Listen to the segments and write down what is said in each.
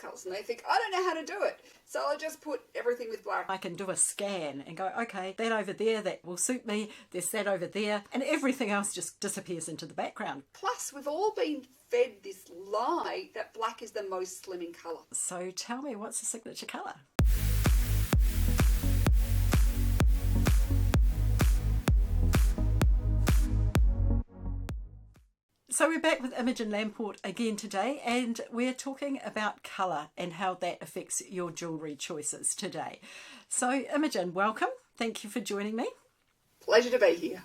colours, and they think, I don't know how to do it, so I'll just put everything with black. I can do a scan and go, okay, that over there, that will suit me, there's that over there, and everything else just disappears into the background. Plus, we've all been fed this lie that black is the most slimming colour. So tell me, what's the signature colour? So we're back with Imogen Lamport again today, and we're talking about colour and how that affects your jewellery choices today. So Imogen, welcome. Thank you for joining me. Pleasure to be here.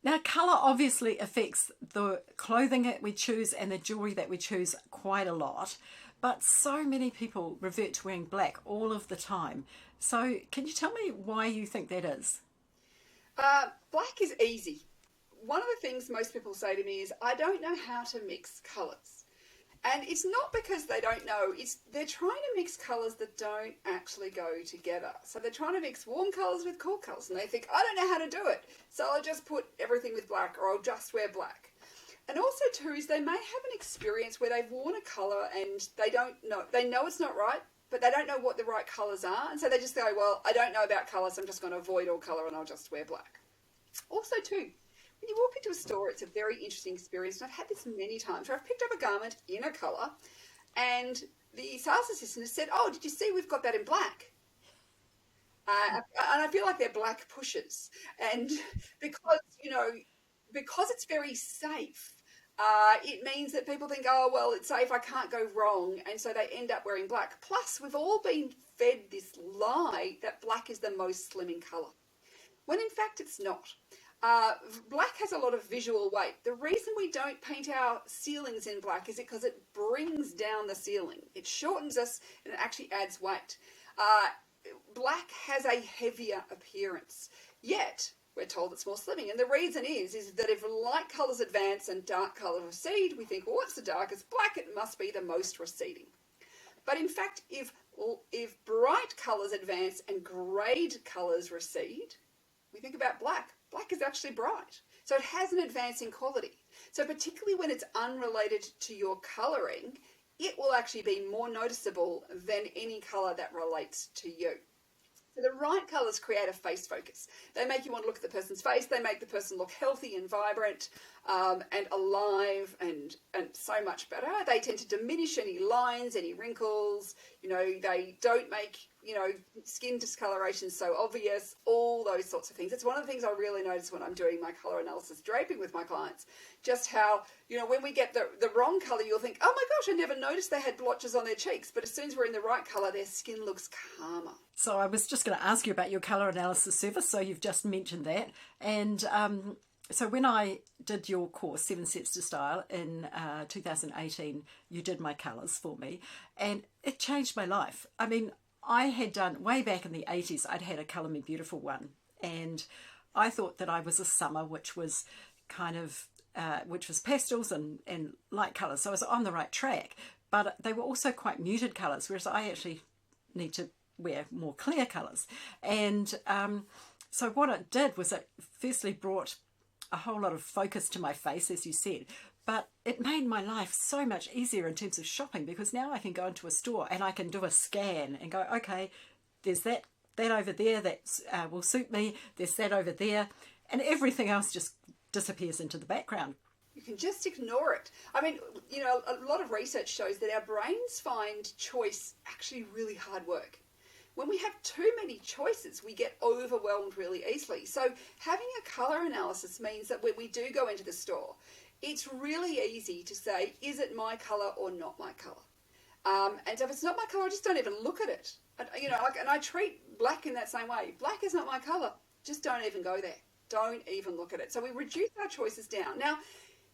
Now, colour obviously affects the clothing that we choose and the jewellery that we choose quite a lot, but so many people revert to wearing black all of the time. So can you tell me why you think that is? Black is easy. One of the things most people say to me is, I don't know how to mix colours. And it's not because they don't know, they're trying to mix colours that don't actually go together. So they're trying to mix warm colours with cool colours, and they think, I don't know how to do it, so I'll just put everything with black, or I'll just wear black. And also too is they may have an experience where they've worn a colour and they know it's not right, but they don't know what the right colours are, and so they just go, well, I don't know about colours, so I'm just going to avoid all colour and I'll just wear black. Also too, when you walk into a store, it's a very interesting experience, and I've had this many times where I've picked up a garment in a colour and the sales assistant has said, oh, did you see we've got that in black? And I feel like they're black pushers. And because it's very safe, it means that people think, oh, well, it's safe, I can't go wrong, and so they end up wearing black. Plus, we've all been fed this lie that black is the most slimming colour, when in fact it's not. Black has a lot of visual weight. The reason we don't paint our ceilings in black is because it brings down the ceiling. It shortens us and it actually adds weight. Black has a heavier appearance, yet we're told it's more slimming. And the reason is that if light colours advance and dark colours recede, we think, well, what's the darkest? Black, it must be the most receding. But in fact, if bright colours advance and greyed colours recede, we think about black. Black is actually bright. So it has an advancing quality. So particularly when it's unrelated to your colouring, it will actually be more noticeable than any colour that relates to you. So the right colours create a face focus. They make you want to look at the person's face. They make the person look healthy and vibrant and alive and so much better. They tend to diminish any lines, any wrinkles. They don't make, skin discoloration so obvious, all those sorts of things. It's one of the things I really notice when I'm doing my colour analysis draping with my clients, just how, when we get the wrong colour, you'll think, oh my gosh, I never noticed they had blotches on their cheeks. But as soon as we're in the right colour, their skin looks calmer. So I was just going to ask you about your colour analysis service, so you've just mentioned that. And so when I did your course, 7 Sets to Style, in 2018, you did my colours for me, and it changed my life. I mean, I had done, way back in the 80s, I'd had a Colour Me Beautiful one, and I thought that I was a summer, which was kind of, which was pastels and light colours, so I was on the right track, but they were also quite muted colours, whereas I actually need to wear more clear colours. And so what it did was it firstly brought a whole lot of focus to my face, as you said, but it made my life so much easier in terms of shopping, because now I can go into a store and I can do a scan and go, okay, there's that over there that will suit me, there's that over there, and everything else just disappears into the background. You can just ignore it. I mean, a lot of research shows that our brains find choice actually really hard work. When we have too many choices, we get overwhelmed really easily. So having a colour analysis means that when we do go into the store, it's really easy to say, is it my colour or not my colour? And so if it's not my colour, I just don't even look at it. And I treat black in that same way. Black is not my colour. Just don't even go there. Don't even look at it. So we reduce our choices down. Now,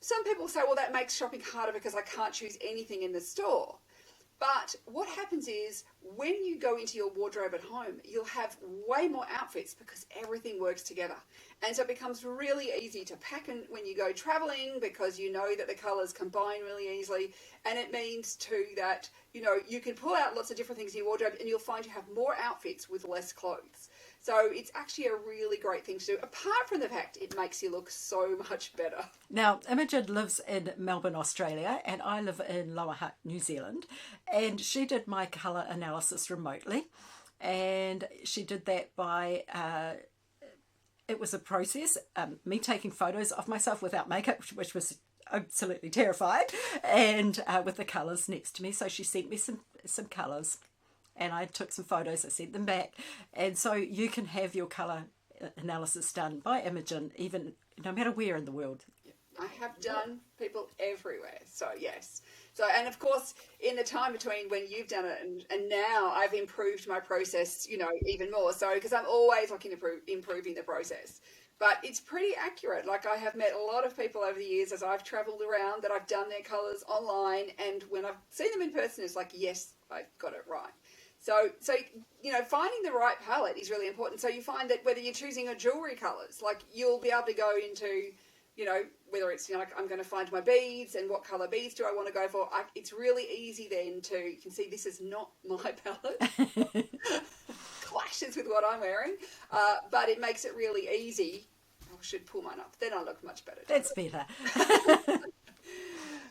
some people say, well, that makes shopping harder because I can't choose anything in the store. But what happens is when you go into your wardrobe at home, you'll have way more outfits because everything works together. And so it becomes really easy to pack in when you go traveling because you know that the colors combine really easily. And it means too that, you know, you can pull out lots of different things in your wardrobe and you'll find you have more outfits with less clothes. So it's actually a really great thing to do, apart from the fact it makes you look so much better. Now, Imogen lives in Melbourne, Australia, and I live in Lower Hutt, New Zealand, and she did my colour analysis remotely, and she did that by, it was a process, me taking photos of myself without makeup, which was absolutely terrified, and with the colours next to me. So she sent me some colours, and I took some photos, I sent them back, and so you can have your colour analysis done by Imogen, even no matter where in the world. I have done people everywhere, so yes. So, and of course, in the time between when you've done it and now, I've improved my process, you know, even more. So, because I'm always looking to improving the process. But it's pretty accurate. Like, I have met a lot of people over the years as I've travelled around that I've done their colours online, and when I've seen them in person, it's like, yes, I've got it right. So you know, finding the right palette is really important. So you find that whether you're choosing a jewellery colours, like you'll be able to go into, you know, whether it's, you know, like I'm going to find my beads and what colour beads do I want to go for. It's really easy then to, you can see this is not my palette. Clashes with what I'm wearing, but it makes it really easy. I should pull mine up. Then I look much better. That's better.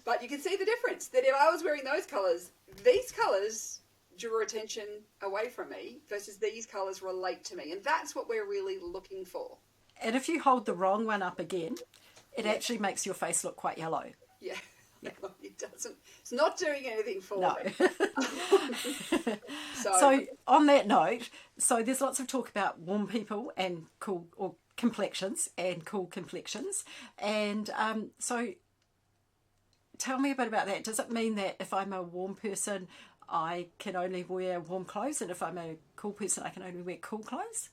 But you can see the difference, that if I was wearing those colours, these colours draw attention away from me versus these colours relate to me. And that's what we're really looking for. And if you hold the wrong one up again, it actually makes your face look quite yellow. Yeah. No, it doesn't. It's not doing anything for me. So on that note, so there's lots of talk about warm people and cool, or complexions and cool complexions. And so tell me a bit about that. Does it mean that if I'm a warm person, I can only wear warm clothes, and if I'm a cool person, I can only wear cool clothes?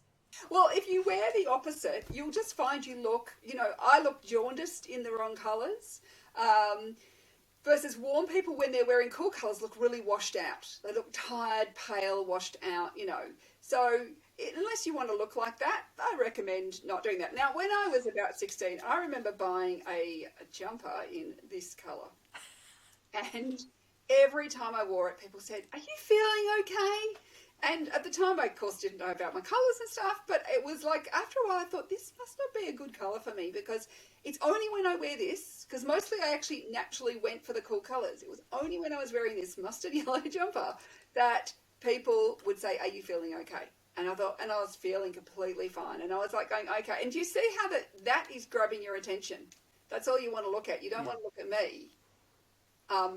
Well, if you wear the opposite, you'll just find you look, you know, I look jaundiced in the wrong colours. Versus warm people, when they're wearing cool colours, look really washed out. They look tired, pale, washed out, you know. So unless you want to look like that, I recommend not doing that. Now, when I was about 16, I remember buying a jumper in this colour. And every time I wore it, people said, "Are you feeling okay?" And at the time, I, of course, didn't know about my colours and stuff, but it was like, after a while, I thought, this must not be a good colour for me, because it's only when I wear this, because mostly I actually naturally went for the cool colours. It was only when I was wearing this mustard yellow jumper that people would say, "Are you feeling okay?" And I thought, and I was feeling completely fine. And I was like going, okay. And do you see how that is grabbing your attention? That's all you want to look at. You don't want to look at me,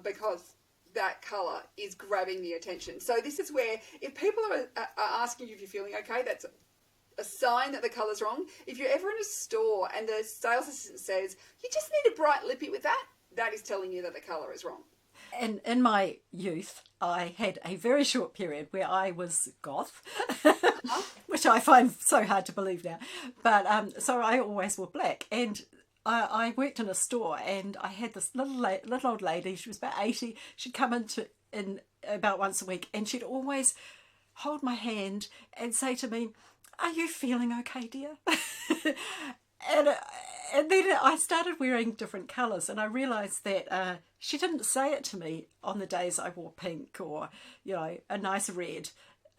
because that colour is grabbing the attention. So this is where, if people are asking you if you're feeling okay, that's a sign that the colour's wrong. If you're ever in a store and the sales assistant says, "You just need a bright lippy with that," that is telling you that the colour is wrong. And in my youth, I had a very short period where I was goth, which I find so hard to believe now. But so I always wore black, and I worked in a store, and I had this little old lady. She was about 80. She'd come in about once a week, and she'd always hold my hand and say to me, "Are you feeling okay, dear?" And then I started wearing different colours, and I realised that she didn't say it to me on the days I wore pink or, you know, a nice red.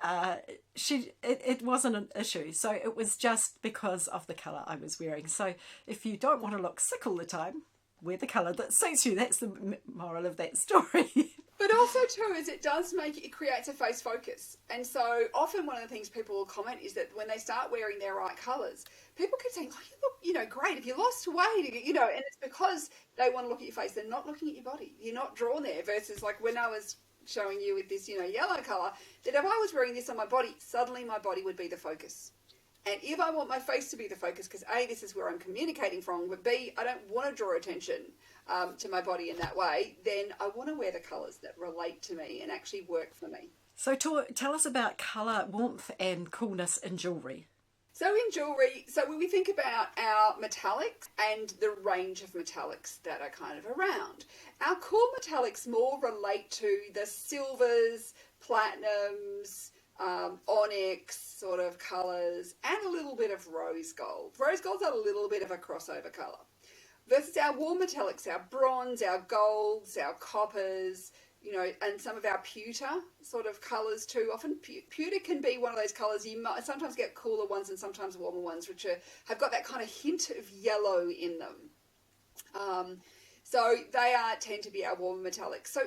It wasn't an issue. So it was just because of the colour I was wearing. So if you don't want to look sick all the time, wear the colour that suits you. That's the moral of that story. But also too, is it creates a face focus. And so often one of the things people will comment is that when they start wearing their right colours, people keep saying, "Oh, you look, you know, great. If you lost weight," you know, and it's because they want to look at your face. They're not looking at your body. You're not drawn there. Versus like when I was showing you with this, you know, yellow colour, that if I was wearing this on my body, suddenly my body would be the focus. And if I want my face to be the focus, because A, this is where I'm communicating from, but B, I don't want to draw attention to my body in that way, then I want to wear the colours that relate to me and actually work for me. So tell us about colour, warmth and coolness in jewellery. So in jewellery, so when we think about our metallics and the range of metallics that are kind of around, our cool metallics more relate to the silvers, platinums, onyx sort of colours, and a little bit of rose gold. Rose gold's a little bit of a crossover colour. Versus our warm metallics, our bronze, our golds, our coppers, you know, and some of our pewter sort of colours too. Often pewter can be one of those colours you might sometimes get cooler ones and sometimes warmer ones, which have got that kind of hint of yellow in them. So they tend to be our warmer metallics. So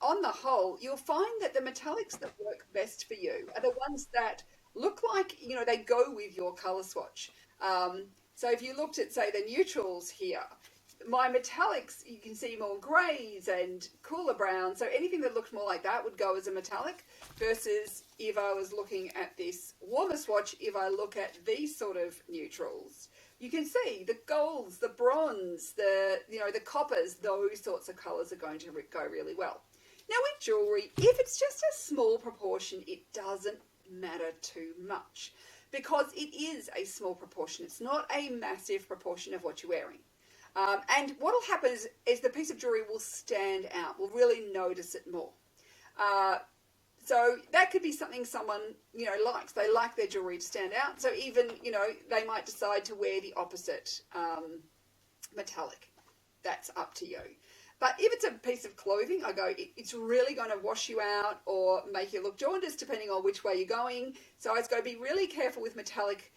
on the whole, you'll find that the metallics that work best for you are the ones that look like, you know, they go with your colour swatch. So if you looked at, say, the neutrals here, my metallics, you can see more greys and cooler browns. So anything that looked more like that would go as a metallic, versus if I was looking at this warmer swatch, if I look at these sort of neutrals, you can see the golds, the bronze, the coppers, those sorts of colours are going to go really well. Now with jewellery, if it's just a small proportion, it doesn't matter too much, because it is a small proportion. It's not a massive proportion of what you're wearing. And what will happen is the piece of jewellery will stand out. We'll really notice it more. So that could be something someone, you know, likes. They like their jewellery to stand out. So even, you know, they might decide to wear the opposite metallic. That's up to you. But if it's a piece of clothing, I go, it's really going to wash you out or make you look jaundiced depending on which way you're going. So I go, be really careful with metallic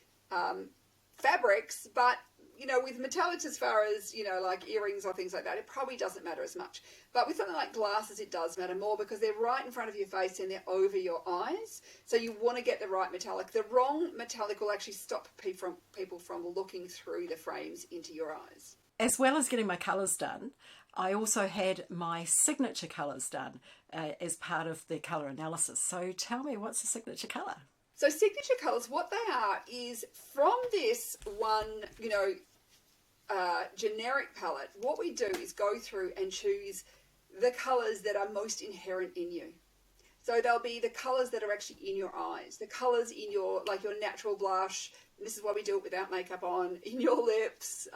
fabrics. But, you know, with metallics as far as, you know, like earrings or things like that, it probably doesn't matter as much. But with something like glasses, it does matter more, because they're right in front of your face and they're over your eyes. So you want to get the right metallic. The wrong metallic will actually stop people from looking through the frames into your eyes. As well as getting my colours done, I also had my signature colours done as part of the colour analysis. So tell me, what's a signature colour? So signature colours, what they are is from this one, you know, generic palette, what we do is go through and choose the colours that are most inherent in you. So they'll be the colours that are actually in your eyes, the colours in your, like your natural blush, and this is why we do it without makeup on, in your lips,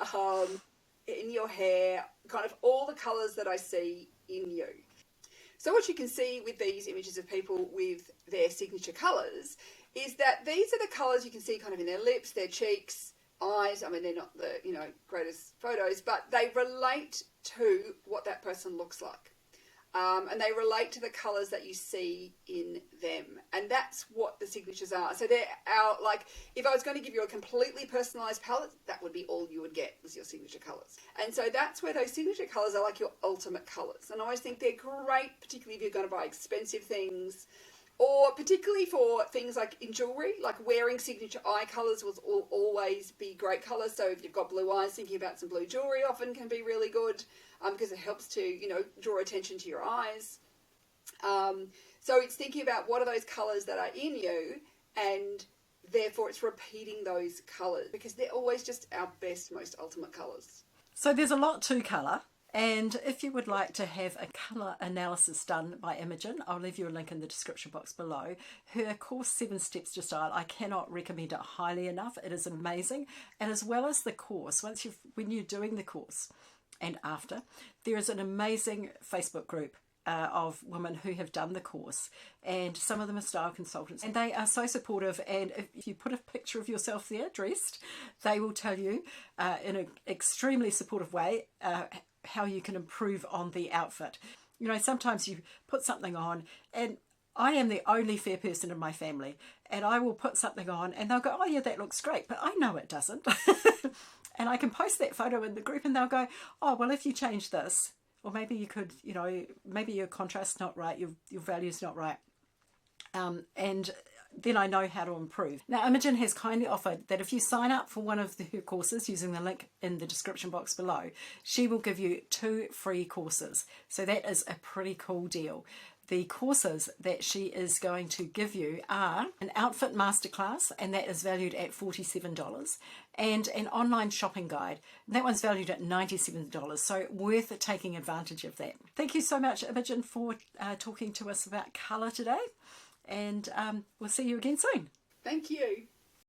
in your hair, kind of all the colours that I see in you. So what you can see with these images of people with their signature colours is that these are the colours you can see kind of in their lips, their cheeks, eyes. I mean, they're not the, you know, greatest photos, but they relate to what that person looks like. And they relate to the colours that you see in them. And that's what the signatures are. So they're our, like, if I was going to give you a completely personalised palette, that would be all you would get, was your signature colours. And so that's where those signature colours are like your ultimate colours. And I always think they're great, particularly if you're going to buy expensive things, or particularly for things like in jewellery, like wearing signature eye colours will always be great colours. So if you've got blue eyes, thinking about some blue jewellery often can be really good, because it helps to, you know, draw attention to your eyes. So it's thinking about what are those colours that are in you, and therefore it's repeating those colours, because they're always just our best, most ultimate colours. So there's a lot to colour. And if you would like to have a colour analysis done by Imogen, I'll leave you a link in the description box below. Her course, 7 Steps to Style, I cannot recommend it highly enough. It is amazing. And as well as the course, when you're doing the course and after, there is an amazing Facebook group of women who have done the course, and some of them are style consultants, and they are so supportive. And if you put a picture of yourself there dressed, they will tell you in an extremely supportive way how you can improve on the outfit. You know, sometimes you put something on, and I am the only fair person in my family, and I will put something on and they'll go, oh yeah, that looks great, but I know it doesn't. And I can post that photo in the group and they'll go, oh, well, if you change this, or maybe you could, you know, maybe your contrast's not right, your value's not right. And then I know how to improve. Now, Imogen has kindly offered that if you sign up for one of her courses using the link in the description box below, she will give you 2 free courses. So that is a pretty cool deal. The courses that she is going to give you are an outfit masterclass, and that is valued at $47, and an online shopping guide. That one's valued at $97, so worth taking advantage of that. Thank you so much, Imogen, for talking to us about colour today, and we'll see you again soon. Thank you.